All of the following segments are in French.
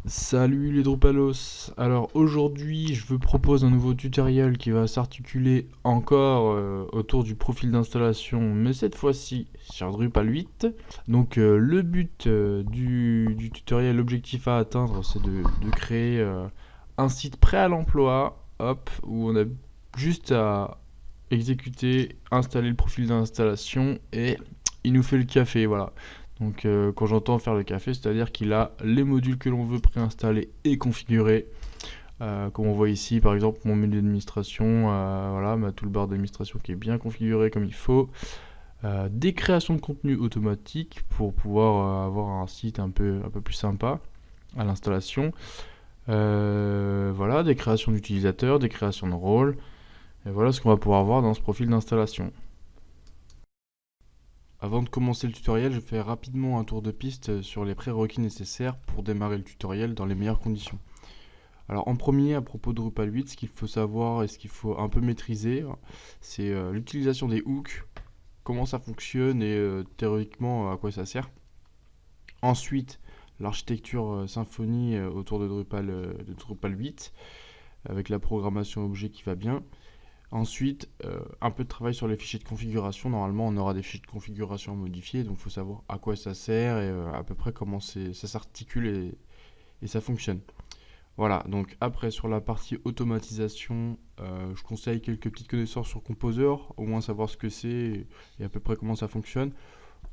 Salut les Drupalos. Alors aujourd'hui je vous propose un nouveau tutoriel qui va s'articuler encore autour du profil d'installation, mais cette fois-ci sur Drupal 8. Donc le but du tutoriel, l'objectif à atteindre, c'est de créer un site prêt à l'emploi, hop, où on a juste à exécuter, installer le profil d'installation et il nous fait le café, voilà. Donc quand j'entends faire le café, c'est-à-dire qu'il a les modules que l'on veut préinstaller et configurer. Comme on voit ici, par exemple, mon menu d'administration, voilà, ma toolbar d'administration qui est bien configurée comme il faut. Des créations de contenu automatiques pour pouvoir avoir un site un peu plus sympa à l'installation. Voilà, des créations d'utilisateurs, des créations de rôles. Et voilà ce qu'on va pouvoir voir dans ce profil d'installation. Avant de commencer le tutoriel, je fais rapidement un tour de piste sur les prérequis nécessaires pour démarrer le tutoriel dans les meilleures conditions. Alors en premier, à propos de Drupal 8, ce qu'il faut savoir et ce qu'il faut un peu maîtriser, c'est l'utilisation des hooks, comment ça fonctionne et théoriquement à quoi ça sert. Ensuite, l'architecture Symfony autour de Drupal 8, avec la programmation objet qui va bien. Ensuite, un peu de travail sur les fichiers de configuration. Normalement, on aura des fichiers de configuration à modifier, donc il faut savoir à quoi ça sert et à peu près comment ça s'articule et ça fonctionne. Voilà, donc après sur la partie automatisation, je conseille quelques petites connaissances sur Composer, au moins savoir ce que c'est et à peu près comment ça fonctionne.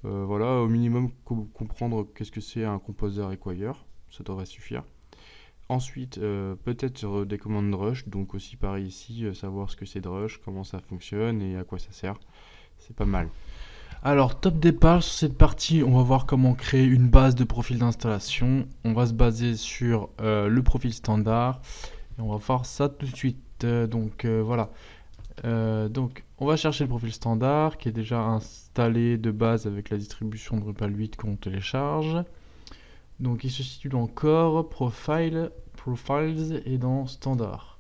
Voilà, au minimum comprendre qu'est-ce que c'est un Composer Require, ça devrait suffire. Ensuite, peut-être sur des commandes de rush, donc aussi pareil ici, savoir ce que c'est de rush, comment ça fonctionne et à quoi ça sert. C'est pas mal. Alors, top départ, sur cette partie, on va voir comment créer une base de profil d'installation. On va se baser sur le profil standard et on va faire ça tout de suite. Voilà. Donc, on va chercher le profil standard qui est déjà installé de base avec la distribution Drupal 8 qu'on télécharge. Donc il se situe dans Core, Profiles et dans Standard.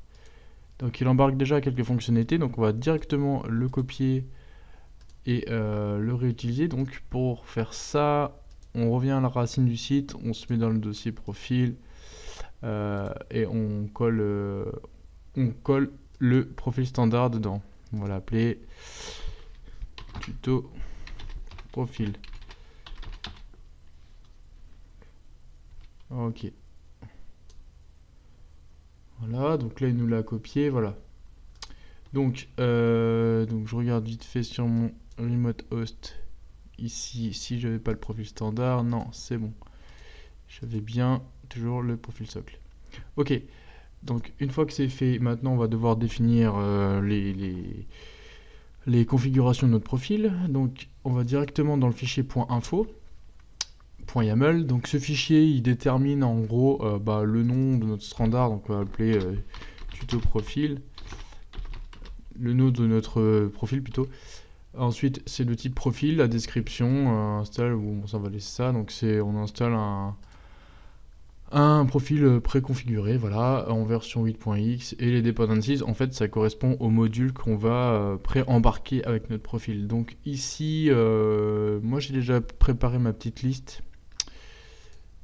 Donc il embarque déjà quelques fonctionnalités, donc on va directement le copier et le réutiliser. Donc pour faire ça, on revient à la racine du site, on se met dans le dossier profil et on colle le profil standard dedans. On va l'appeler tuto profil. Ok. Voilà, donc là il nous l'a copié, voilà. Donc je regarde vite fait sur mon remote host ici si j'avais pas le profil standard. Non, c'est bon. J'avais bien toujours le profil socle. Ok, donc une fois que c'est fait, maintenant on va devoir définir les configurations de notre profil. Donc on va directement dans le fichier .info. .yaml, donc ce fichier il détermine en gros le nom de notre standard, donc on va appeler tuto profil, le nom de notre profil plutôt. Ensuite c'est le type profil, la description, installe, bon ça va laisser ça, donc on installe un profil préconfiguré, voilà, en version 8.x, et les dependencies, en fait ça correspond au module qu'on va pré-embarquer avec notre profil. Donc ici, moi j'ai déjà préparé ma petite liste,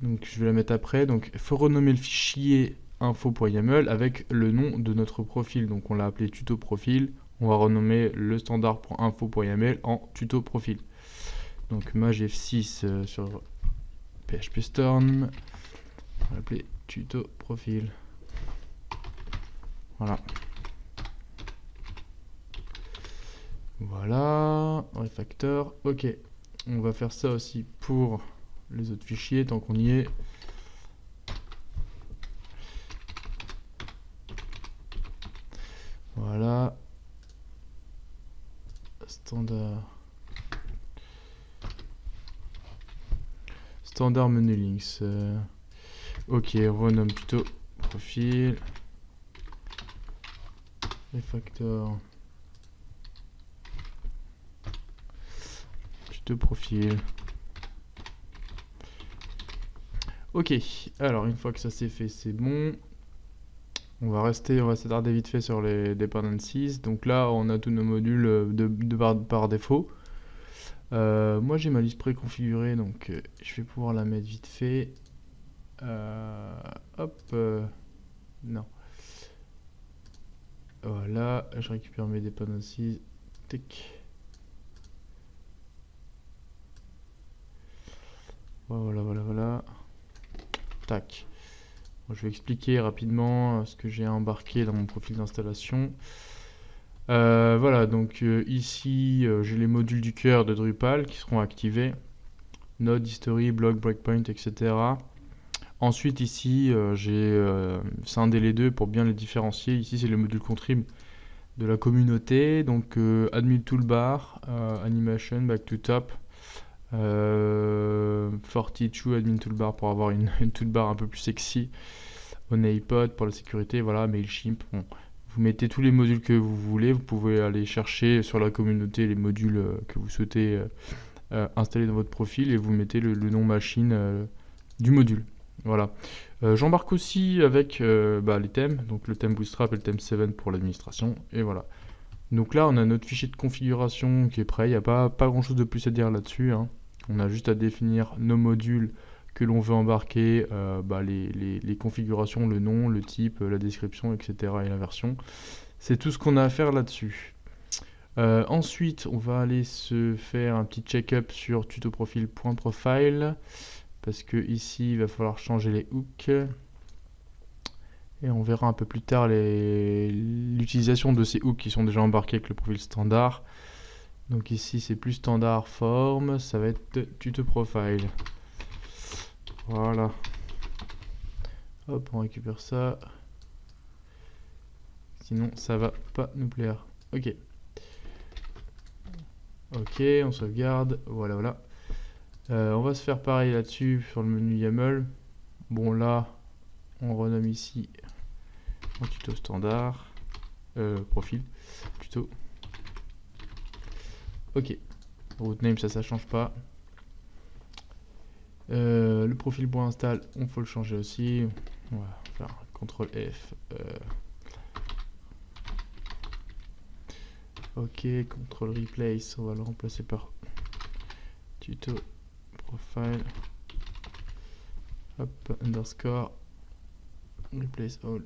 donc je vais la mettre après. Donc il faut renommer le fichier info.yaml avec le nom de notre profil, donc on l'a appelé tuto profil. On va renommer le standard.info.yaml en tuto profil. Donc maj f6 sur PHP Storm, on va l'appeler tuto profil. Voilà. Voilà, refactor. Ok, on va faire ça aussi pour les autres fichiers tant qu'on y est. Voilà. Standard menu links. Ok, on renomme tuto profil. Refactor. Tuto profil. Ok, alors une fois que ça c'est fait, c'est bon. On va s'attarder vite fait sur les dependencies. Donc là, on a tous nos modules par défaut. Moi, j'ai ma liste préconfigurée, donc je vais pouvoir la mettre vite fait. Hop, non. Voilà, je récupère mes dependencies. Tic. Voilà. Tac. Bon, je vais expliquer rapidement ce que j'ai embarqué dans mon profil d'installation. Voilà, donc ici, j'ai les modules du cœur de Drupal qui seront activés. Node, History, Blog, Breakpoint, etc. Ensuite, ici, j'ai scindé les deux pour bien les différencier. Ici, c'est le module contrib de la communauté. Donc, Admin Toolbar, Animation, Back to Top. 42 Admin Toolbar pour avoir une toolbar un peu plus sexy. Honeypot pour la sécurité, voilà, Mailchimp. Bon. Vous mettez tous les modules que vous voulez. Vous pouvez aller chercher sur la communauté les modules que vous souhaitez installer dans votre profil et vous mettez le nom machine du module. Voilà. J'embarque aussi avec les thèmes, donc le thème Bootstrap et le thème 7 pour l'administration. Et voilà. Donc là, on a notre fichier de configuration qui est prêt. Il n'y a pas grand chose de plus à dire là-dessus, hein. On a juste à définir nos modules que l'on veut embarquer, les configurations, le nom, le type, la description, etc. et la version. C'est tout ce qu'on a à faire là-dessus. Ensuite, on va aller se faire un petit check-up sur tutoprofil.profile parce que ici, il va falloir changer les hooks. Et on verra un peu plus tard l'utilisation de ces hooks qui sont déjà embarqués avec le profil standard. Donc ici, c'est plus standard forme, ça va être tutoprofile. Voilà. Hop, on récupère ça. Sinon, ça va pas nous plaire. Ok. Ok, on sauvegarde. Voilà. On va se faire pareil là-dessus sur le menu YAML. Bon, là, on renomme ici en tuto standard. Profil, tuto. Ok. Route name, ça change pas. Le profil.install, on faut le changer aussi. On va faire CTRL F. Ok, CTRL replace, on va le remplacer par tuto profile. Hop, underscore replace all.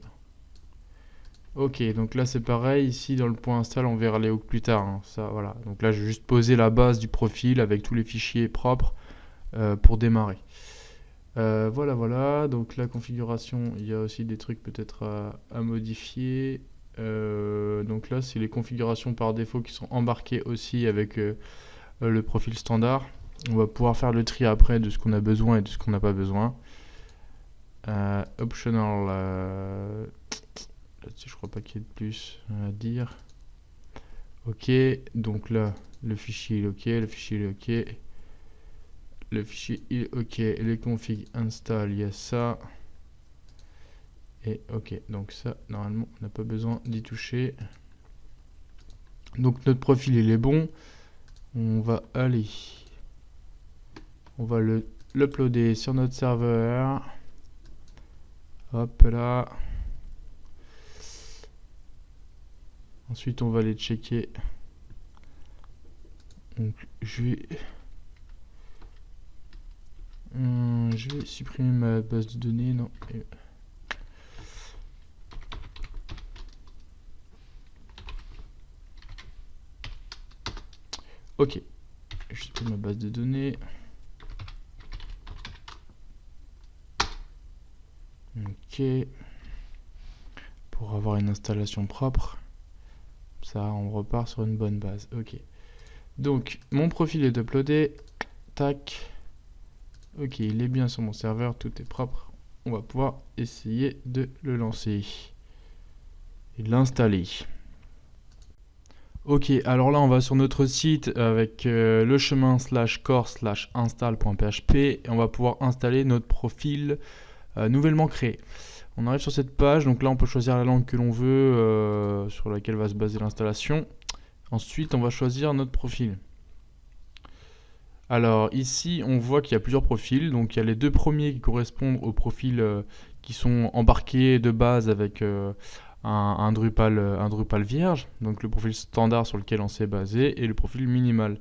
Ok, donc là c'est pareil, ici dans le point install on verra les hooks plus tard, hein. Ça, voilà. Donc là je vais juste poser la base du profil avec tous les fichiers propres pour démarrer. Voilà, donc la configuration, il y a aussi des trucs peut-être à modifier. Donc là c'est les configurations par défaut qui sont embarquées aussi avec le profil standard. On va pouvoir faire le tri après de ce qu'on a besoin et de ce qu'on n'a pas besoin. Optional, là-dessus je crois pas qu'il y ait de plus à dire. Ok, donc là le fichier il est ok, le fichier il est ok. Le fichier il est ok, les configs install, il y a ça. Et ok, donc ça normalement on n'a pas besoin d'y toucher. Donc notre profil il est bon. On va l'uploader sur notre serveur. Hop là. Ensuite on va aller checker. Donc je vais supprimer ma base de données, non. Ok, je supprime ma base de données. Ok, pour avoir une installation propre. Ça, on repart sur une bonne base. Ok, donc mon profil est uploadé. Tac. Ok, il est bien sur mon serveur, tout est propre. On va pouvoir essayer de le lancer et l'installer. Ok, alors là on va sur notre site avec le chemin /core/install.php et on va pouvoir installer notre profil nouvellement créé. On arrive sur cette page, donc là on peut choisir la langue que l'on veut, sur laquelle va se baser l'installation. Ensuite on va choisir notre profil. Alors ici on voit qu'il y a plusieurs profils, donc il y a les deux premiers qui correspondent aux profils qui sont embarqués de base avec un Drupal vierge, donc le profil standard sur lequel on s'est basé et le profil minimal.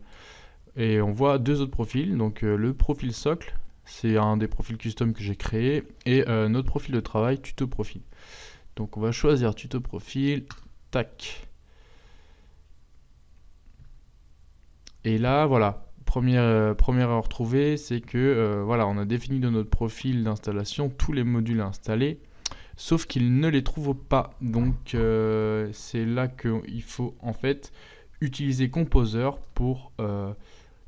Et on voit deux autres profils, donc le profil socle C'est un des profils custom que j'ai créé. Et notre profil de travail, tuto profil. Donc on va choisir tuto profil. Tac. Et là, voilà. Première à retrouver, c'est que voilà, on a défini dans notre profil d'installation tous les modules à installer, sauf qu'il ne les trouve pas. Donc c'est là qu'il faut en fait utiliser Composer pour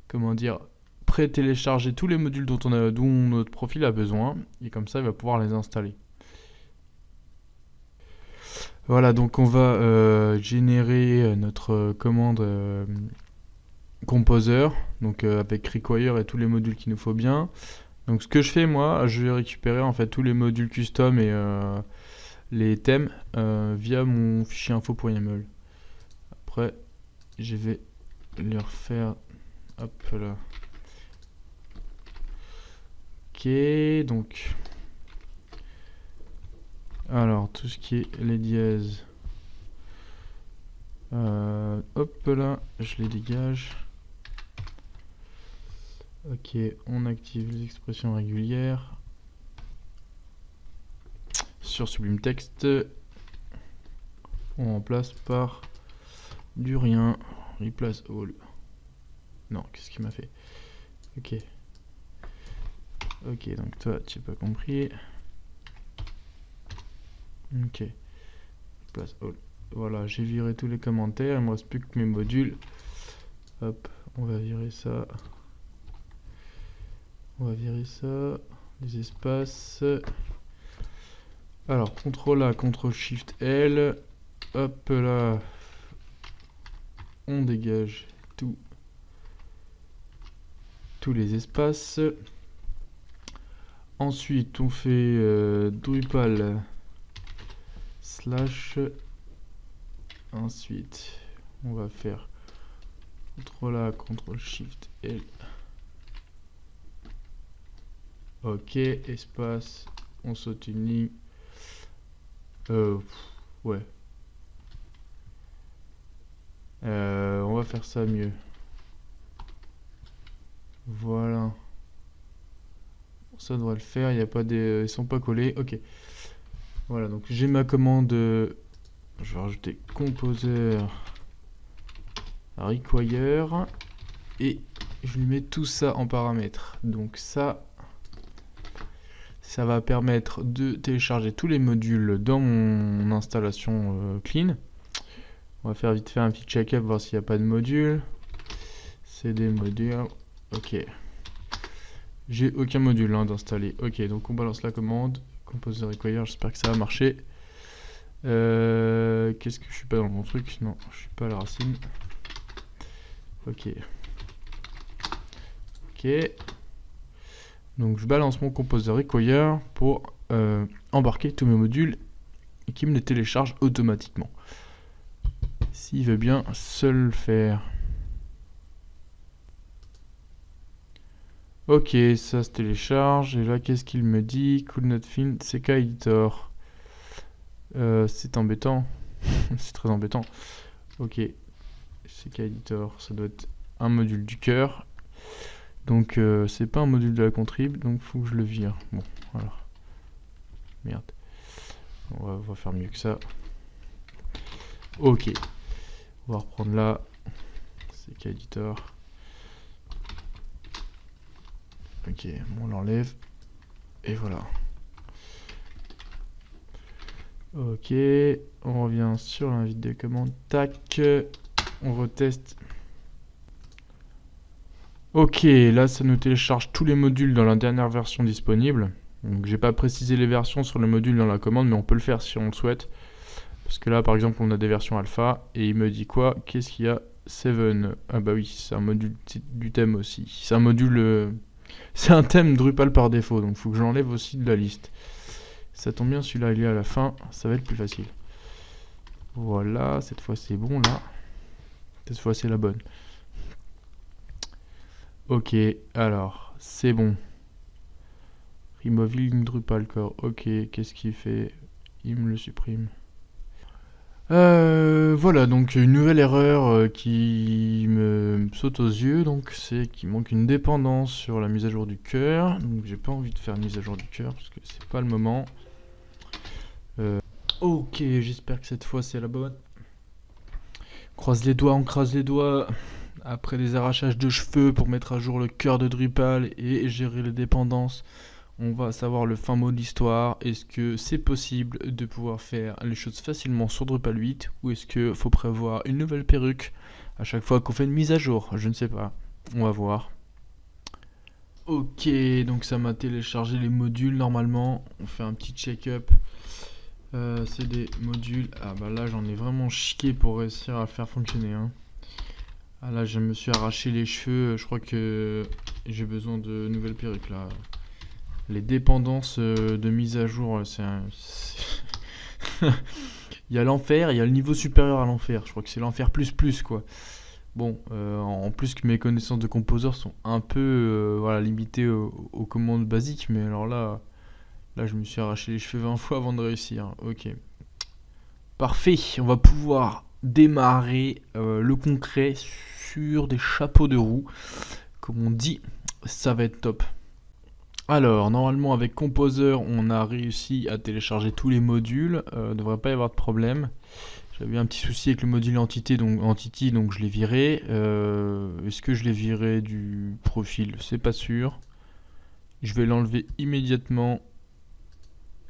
comment dire, pré-télécharger tous les modules dont notre profil a besoin, et comme ça il va pouvoir les installer. Voilà, donc on va générer notre commande Composer, donc avec require et tous les modules qu'il nous faut bien. Donc ce que je fais moi, je vais récupérer en fait tous les modules custom et les thèmes via mon fichier info.yaml. Après, je vais les refaire. Hop là. Ok, donc. Alors, tout ce qui est les dièses. Hop là, je les dégage. Ok, on active les expressions régulières. Sur Sublime Text, on remplace par du rien. Replace all. Non, qu'est-ce qu'il m'a fait? Ok. Ok, donc toi, tu n'as pas compris. Ok. Replace all. Voilà, j'ai viré tous les commentaires. Il me reste plus que mes modules. Hop, on va virer ça. On va virer ça. Les espaces. Alors, CTRL A, CTRL SHIFT L. Hop là. On dégage tous les espaces. Ensuite, on fait Drupal slash. Ensuite, on va faire CTRL A, CTRL SHIFT L. Ok, espace, on saute une ligne. Ouais. On va faire ça mieux. Voilà. Ça devrait le faire, il y a pas des... ils sont pas collés. Ok. Voilà, donc j'ai ma commande. Je vais rajouter Composer require. Et je lui mets tout ça en paramètres. Donc ça va permettre de télécharger tous les modules dans mon installation clean. On va faire vite fait un petit check-up, voir s'il n'y a pas de module. CD module. Ok. J'ai aucun module d'installer. Ok, donc on balance la commande. Composer require, j'espère que ça va marcher. Qu'est-ce que je suis pas dans mon truc? Non, je suis pas à la racine. Ok. Ok. Donc je balance mon Composer require pour embarquer tous mes modules et qui me les télécharge automatiquement. S'il veut bien se le faire. Ok, ça se télécharge. Et là, qu'est-ce qu'il me dit? Could not find CK Editor. C'est embêtant. C'est très embêtant. Ok. CK Editor, ça doit être un module du cœur. Donc, c'est pas un module de la contrib. Donc, faut que je le vire. Bon, voilà. Merde. On va faire mieux que ça. Ok. On va reprendre là. CK Editor. Ok, on l'enlève. Et voilà. Ok, on revient sur l'invite de commande. Tac, on reteste. Ok, là ça nous télécharge tous les modules dans la dernière version disponible. Donc j'ai pas précisé les versions sur le module dans la commande, mais on peut le faire si on le souhaite. Parce que là par exemple on a des versions alpha et il me dit quoi? Qu'est-ce qu'il y a? 7. Ah bah oui, c'est un module du thème aussi. C'est un module... c'est un thème Drupal par défaut, donc il faut que j'enlève aussi de la liste. Ça tombe bien, celui-là il est à la fin, ça va être plus facile. Voilà, cette fois c'est bon là. Cette fois c'est la bonne. Ok, alors, c'est bon. Removing Drupal core. Ok, qu'est-ce qu'il fait? Il me le supprime. Voilà, donc une nouvelle erreur qui me saute aux yeux, donc c'est qu'il manque une dépendance sur la mise à jour du cœur. Donc j'ai pas envie de faire une mise à jour du cœur parce que c'est pas le moment. Ok, j'espère que cette fois c'est la bonne. Croise les doigts, on croise les doigts. Après des arrachages de cheveux pour mettre à jour le cœur de Drupal et gérer les dépendances, on va savoir le fin mot de l'histoire. Est-ce que c'est possible de pouvoir faire les choses facilement sur Drupal 8 ou est-ce qu'il faut prévoir une nouvelle perruque à chaque fois qu'on fait une mise à jour? Je ne sais pas. On va voir. Ok, donc ça m'a téléchargé les modules normalement. On fait un petit check-up. C'est des modules. Ah bah là j'en ai vraiment chié pour réussir à le faire fonctionner, hein. Ah là je me suis arraché les cheveux. Je crois que j'ai besoin de nouvelles perruques là. Les dépendances de mise à jour, il y a l'enfer, il y a le niveau supérieur à l'enfer. Je crois que c'est l'enfer plus plus quoi. Bon, en plus que mes connaissances de Composer sont un peu voilà, limitées aux commandes basiques, mais alors là je me suis arraché les cheveux 20 fois avant de réussir. Ok. Parfait, on va pouvoir démarrer le concret sur des chapeaux de roue. Comme on dit, ça va être top. Alors, normalement avec Composer, on a réussi à télécharger tous les modules. Devrait pas y avoir de problème. J'avais un petit souci avec le module Entity, donc je l'ai viré. Est-ce que je l'ai viré du profil? C'est pas sûr. Je vais l'enlever immédiatement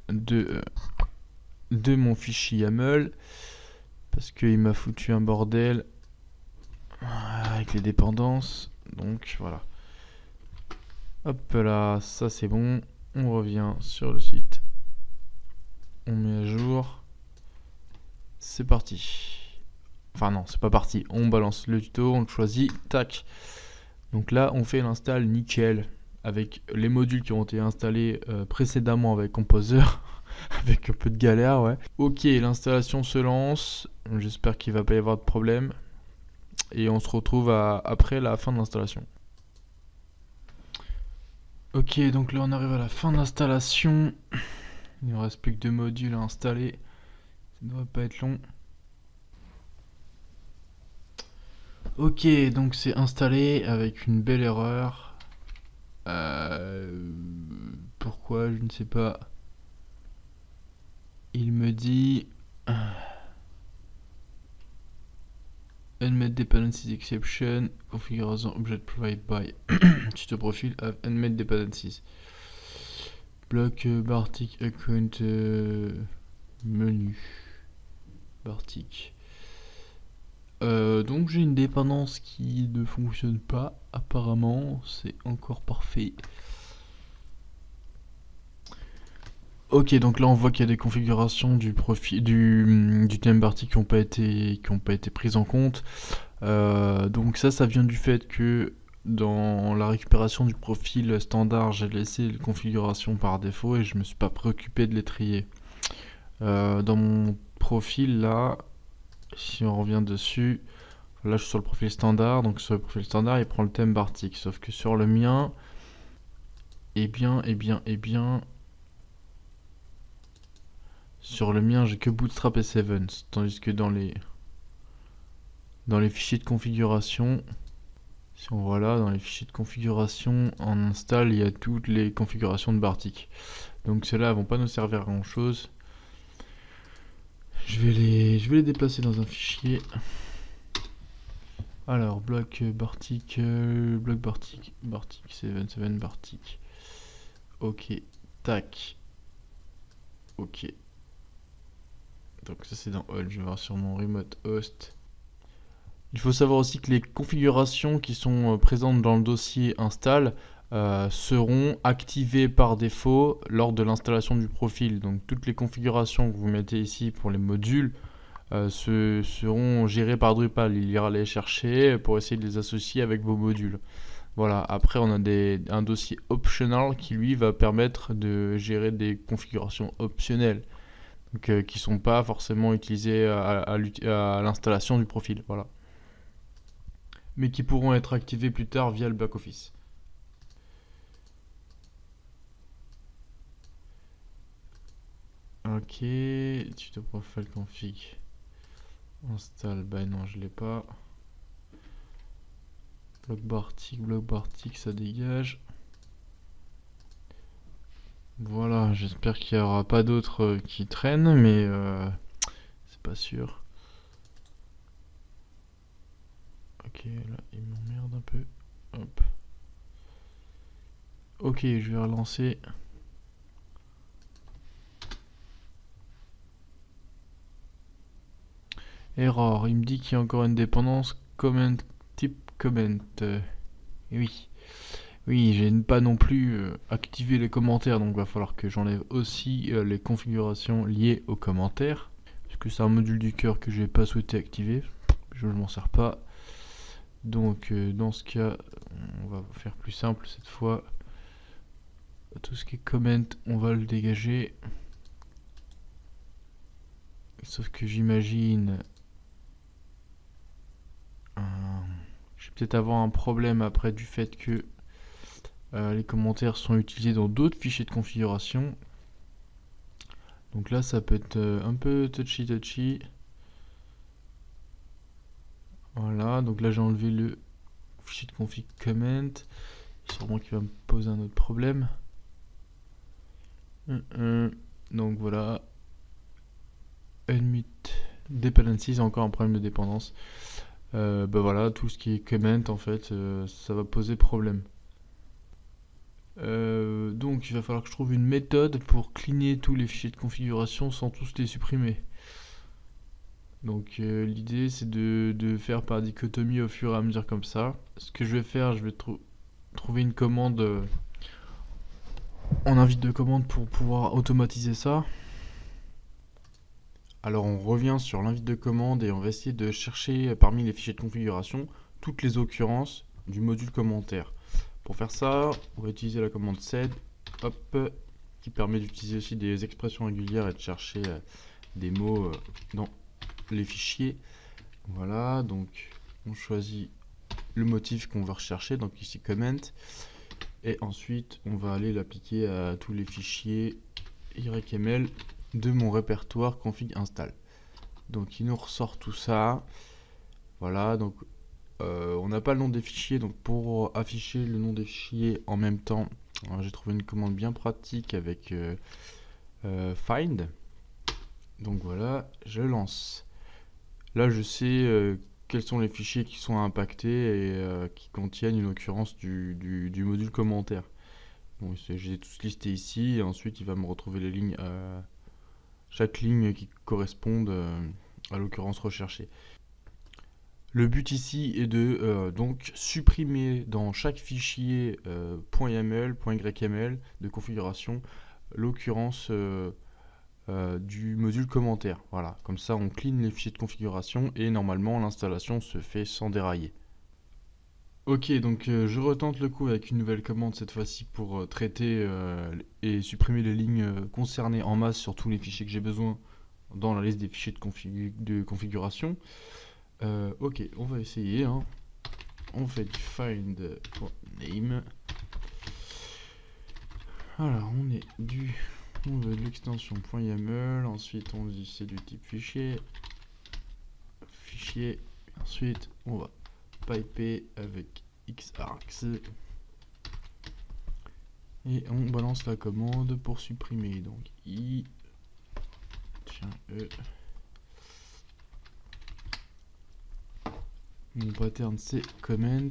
de mon fichier YAML parce qu'il m'a foutu un bordel avec les dépendances. Donc voilà. Hop là, ça c'est bon. On revient sur le site. On met à jour. C'est parti. Enfin non, c'est pas parti. On balance le tuto, on le choisit. Tac. Donc là, on fait l'install nickel avec les modules qui ont été installés précédemment avec Composer. Avec un peu de galère, ouais. Ok, l'installation se lance. J'espère qu'il va pas y avoir de problème. Et on se retrouve après la fin de l'installation. Ok, donc là on arrive à la fin de l'installation. Il ne reste plus que 2 modules à installer. Ça ne devrait pas être long. Ok, donc c'est installé avec une belle erreur. Pourquoi? Je ne sais pas. Il me dit Unmet Dependencies Exception, configuration object provided by tuto profile have unmet dependencies. Bloc Bartik account menu. Bartik. Donc j'ai une dépendance qui ne fonctionne pas. Apparemment, c'est encore parfait. Ok, donc là on voit qu'il y a des configurations du profil du thème Bartik qui n'ont pas été prises en compte. Donc ça vient du fait que dans la récupération du profil standard, j'ai laissé les configurations par défaut et je me suis pas préoccupé de les trier. Dans mon profil là, si on revient dessus, là je suis sur le profil standard, donc sur le profil standard il prend le thème Bartik, sauf que sur le mien, sur le mien j'ai que Bootstrap et Sevens, tandis que dans les fichiers de configuration, si on voit là, dans les fichiers de configuration, en install, il y a toutes les configurations de Bartik. Donc celles-là vont pas nous servir à grand chose. Je vais les déplacer dans un fichier. Alors, bloc Bartik, Bartik 7 Bartik. Ok, tac. Ok. Donc ça c'est dans All, je vais voir sur mon remote host. Il faut savoir aussi que les configurations qui sont présentes dans le dossier install seront activées par défaut lors de l'installation du profil. Donc toutes les configurations que vous mettez ici pour les modules seront gérées par Drupal. Il ira les chercher pour essayer de les associer avec vos modules. Voilà, après on a un dossier optional qui lui va permettre de gérer des configurations optionnelles. Donc, qui ne sont pas forcément utilisées à l'installation du profil. Voilà. Mais qui pourront être activés plus tard via le back-office. Ok, tuto profile config. Install, bah non, je l'ai pas. Bloc bartik, ça dégage. Voilà, j'espère qu'il n'y aura pas d'autres qui traînent, mais c'est pas sûr. Ok, là, il m'emmerde un peu. Hop. Ok, je vais relancer. Error, il me dit qu'il y a encore une dépendance comment type comment. Et oui, oui, j'ai pas non plus activé les commentaires, donc il va falloir que j'enlève aussi les configurations liées aux commentaires, puisque c'est un module du cœur que je n'ai pas souhaité activer, je ne m'en sers pas. Donc dans ce cas, on va faire plus simple cette fois. Tout ce qui est comment, on va le dégager. Sauf que j'imagine... je vais peut-être avoir un problème après du fait que les commentaires sont utilisés dans d'autres fichiers de configuration. Donc là, ça peut être un peu touchy. Voilà, donc là j'ai enlevé le fichier de config comment. Sûrement qu'il va me poser un autre problème. Donc voilà. Unmute dependencies, encore un problème de dépendance. Bah voilà, tout ce qui est comment en fait, ça va poser problème. Donc il va falloir que je trouve une méthode pour cleaner tous les fichiers de configuration sans tous les supprimer. Donc l'idée c'est de faire par dichotomie au fur et à mesure comme ça. Ce que je vais faire, je vais trouver une commande en invite de commande pour pouvoir automatiser ça. Alors on revient sur l'invite de commande et on va essayer de chercher parmi les fichiers de configuration toutes les occurrences du module commentaire. Pour faire ça, on va utiliser la commande sed, hop, qui permet d'utiliser aussi des expressions régulières et de chercher des mots dans les fichiers. Voilà, donc on choisit le motif qu'on va rechercher, donc ici comment, et ensuite on va aller l'appliquer à tous les fichiers YML de mon répertoire config install. Donc il nous ressort tout ça. Voilà, donc on n'a pas le nom des fichiers, donc pour afficher le nom des fichiers en même temps, j'ai trouvé une commande bien pratique avec find. Donc voilà, je lance. Là je sais quels sont les fichiers qui sont impactés et qui contiennent une occurrence du module commentaire. Bon, je les ai tous listés ici et ensuite il va me retrouver les lignes, chaque ligne qui correspondent à l'occurrence recherchée. Le but ici est de donc supprimer dans chaque fichier .yaml, .yml de configuration l'occurrence du module commentaire. Voilà, comme ça on clean les fichiers de configuration et normalement l'installation se fait sans dérailler. Ok, donc je retente le coup avec une nouvelle commande cette fois-ci pour traiter et supprimer les lignes concernées en masse sur tous les fichiers que j'ai besoin dans la liste des fichiers de configuration. Ok, on va essayer. Hein. On fait du find.name. Alors, on veut de l'extension .yaml. Ensuite, on dit c'est du type fichier. Fichier. Ensuite, on va piper avec xargs. Et on balance la commande pour supprimer. Donc, mon pattern c'est comment.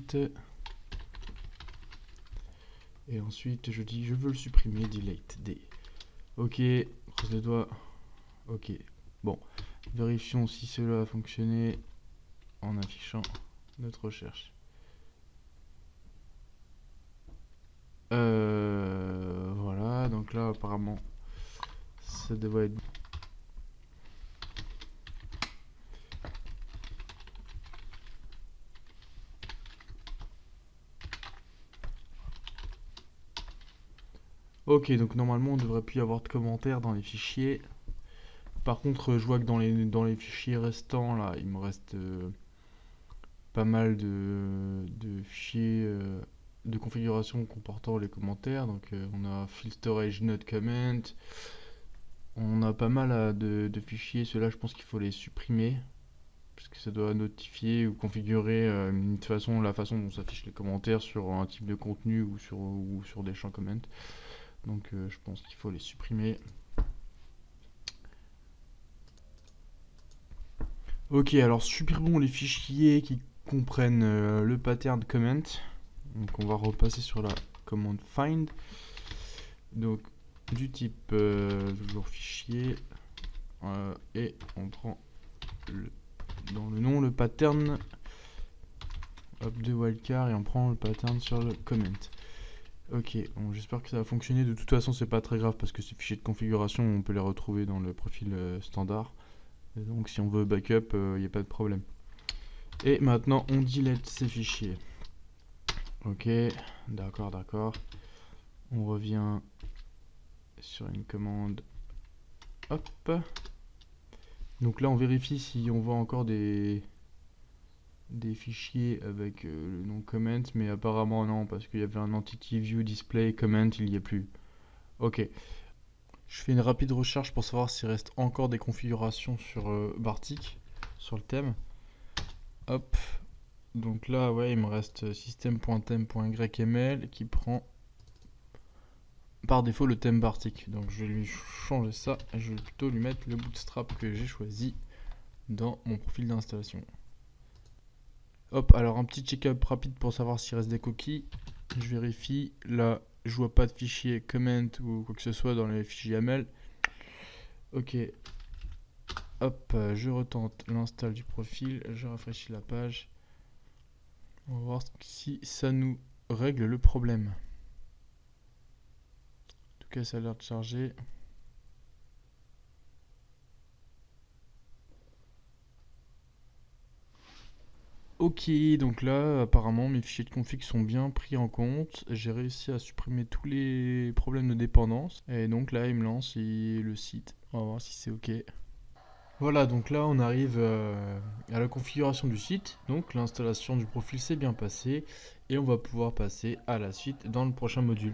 Et ensuite je dis je veux le supprimer, delete d. Ok, croise les doigts. Ok, bon, vérifions si cela a fonctionné en affichant notre recherche. Voilà, donc là apparemment ça devrait être... Ok, donc normalement on devrait plus y avoir de commentaires dans les fichiers. Par contre, je vois que dans les fichiers restants, là, il me reste pas mal de fichiers de configuration comportant les commentaires. Donc on a field storage not comment. On a pas mal de fichiers, ceux-là je pense qu'il faut les supprimer. puisque ça doit notifier ou configurer la façon dont s'affichent les commentaires sur un type de contenu ou sur des champs comment. Donc je pense qu'il faut les supprimer. Ok, alors super bon les fichiers qui comprennent le pattern comment. Donc on va repasser sur la commande find. Donc du type toujours fichier et on prend dans le nom le pattern de wildcard et on prend le pattern sur le comment. Ok, bon, j'espère que ça va fonctionner. De toute façon, c'est pas très grave parce que ces fichiers de configuration, on peut les retrouver dans le profil standard. Et donc, si on veut backup, il n'y a pas de problème. Et maintenant, on delete ces fichiers. Ok, d'accord. On revient sur une commande. Hop. Donc là, on vérifie si on voit encore des fichiers avec le nom comment, mais apparemment non, parce qu'il y avait un entity view display comment, il n'y a plus. Ok. Je fais une rapide recherche pour savoir s'il reste encore des configurations sur Bartik, sur le thème. Hop. Donc là, ouais, il me reste système.thème.yml qui prend par défaut le thème Bartik. Donc je vais lui changer ça et je vais plutôt lui mettre le bootstrap que j'ai choisi dans mon profil d'installation. Hop, alors un petit check-up rapide pour savoir s'il reste des cookies. Je vérifie. Là, je vois pas de fichier comment ou quoi que ce soit dans les fichiers YAML. Ok. Hop, je retente l'install du profil. Je rafraîchis la page. On va voir si ça nous règle le problème. En tout cas, ça a l'air de charger. Ok, donc là, apparemment, mes fichiers de config sont bien pris en compte. J'ai réussi à supprimer tous les problèmes de dépendance. Et donc là, il me lance le site. On va voir si c'est ok. Voilà, donc là, on arrive à la configuration du site. Donc l'installation du profil s'est bien passée. Et on va pouvoir passer à la suite dans le prochain module.